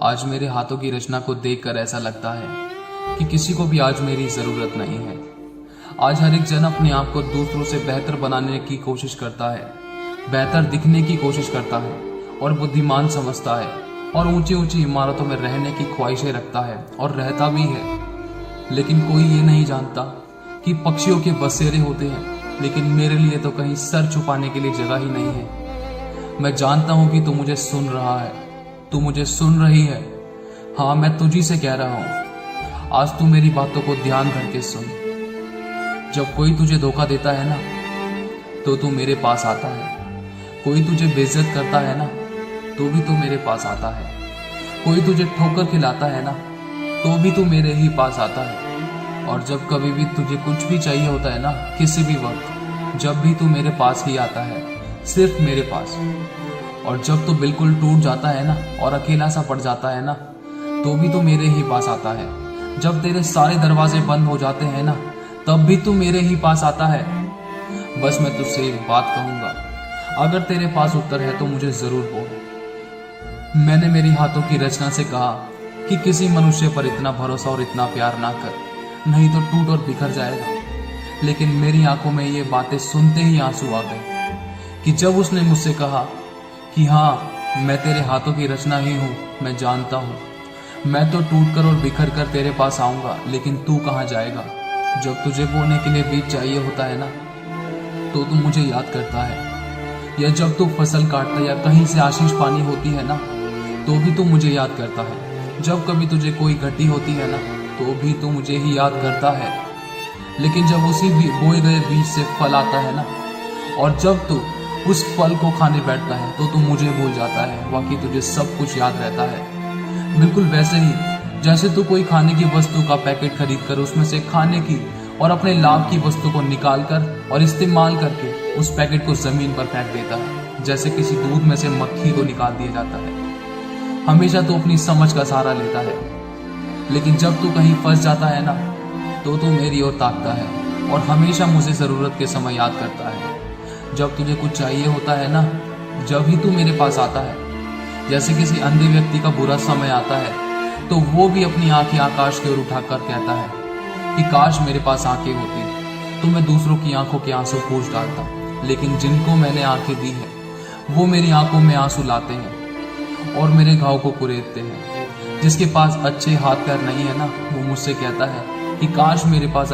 आज मेरे हाथों की रचना को देखकर ऐसा लगता है कि किसी को भी आज मेरी जरूरत नहीं है। आज हर एक जन अपने आप को दूसरों से बेहतर बनाने की कोशिश करता है, बेहतर दिखने की कोशिश करता है और बुद्धिमान समझता है और ऊंची ऊंची इमारतों में रहने की ख्वाहिशें रखता है और रहता भी है। लेकिन कोई ये नहीं जानता कि पक्षियों के बसेरे होते हैं, लेकिन मेरे लिए तो कहीं सर छुपाने के लिए जगह ही नहीं है। मैं जानता हूं कि तू मुझे सुन रहा है, तू मुझे सुन रही है। हाँ, मैं तुझी से कह रहा हूं, आज तू मेरी बातों को ध्यान धर के सुन। जब कोई तुझे धोखा देता है ना, तो तू मेरे पास आता है। कोई तुझे बेइज्जत करता है ना, तो भी तू मेरे पास आता है। कोई तुझे ठोकर खिलाता है ना, तो भी तू मेरे ही पास आता है। और जब कभी भी तुझे कुछ भी चाहिए होता है ना, किसी भी वक्त, जब भी तू मेरे पास ही आता है, सिर्फ मेरे पास। और जब तू बिल्कुल टूट जाता है ना और अकेला सा पड़ जाता है ना, तो भी तू मेरे ही पास आता है। जब तेरे सारे दरवाजे बंद हो जाते हैं ना, तब भी तू मेरे ही पास आता है। बस मैं तुझसे एक बात कहूंगा, अगर तेरे पास उत्तर है तो मुझे जरूर बोल। मैंने मेरी हाथों की रचना से कहा कि किसी मनुष्य पर इतना भरोसा और इतना प्यार ना कर, नहीं तो टूट और बिखर जाएगा। लेकिन मेरी आंखों में ये बातें सुनते ही आंसू आ गए कि जब उसने मुझसे कहा कि हाँ, मैं तेरे हाथों की रचना ही हूं। मैं जानता हूं मैं तो टूट कर और बिखर कर तेरे पास आऊंगा, लेकिन तू कहाँ जाएगा। जब तुझे बोने के लिए बीज चाहिए होता है ना, तो तू मुझे याद करता है। या जब तू फसल काटता या कहीं से आशीष पानी होती है ना, तो भी तू मुझे याद करता है। जब कभी तुझे कोई घटी होती है ना, तो भी तू मुझे ही याद करता है। लेकिन जब उसी बोए गए बीज से फल आता है ना, और जब तू उस फल को खाने बैठता है, तो तू मुझे भूल जाता है। बाकी तुझे सब कुछ याद रहता है। बिल्कुल वैसे ही जैसे तू कोई खाने की वस्तु का पैकेट खरीद कर उसमें से खाने की और अपने लाभ की वस्तु को निकाल कर और इस्तेमाल करके उस पैकेट को जमीन पर फेंक देता है, जैसे किसी दूध में से मक्खी को निकाल दिया जाता है। हमेशा तू अपनी समझ का सहारा लेता है, लेकिन जब तू कहीं फंस जाता है ना, तो तू मेरी ओर ताकता है और हमेशा मुझे जरूरत के समय याद करता है। जब तुझे कुछ चाहिए होता है ना, जब ही तू मेरे पास आता है। जैसे किसी अंधे व्यक्ति का बुरा समय आता है, तो वो भी अपनी आंखें आकाश की ओर उठाकर कहता है कि काश मेरे पास आंखें होती, तो मैं दूसरों की आंखों के आंसू पोंछ डालता। लेकिन जिनको मैंने आंखें दी है, वो मेरी आंखों में आंसू लाते हैं और मेरे घाव को कुरेदते हैं। जिसके पास अच्छे हाथ पैर नहीं है ना, वो मुझसे कहता है कि काश मेरे पास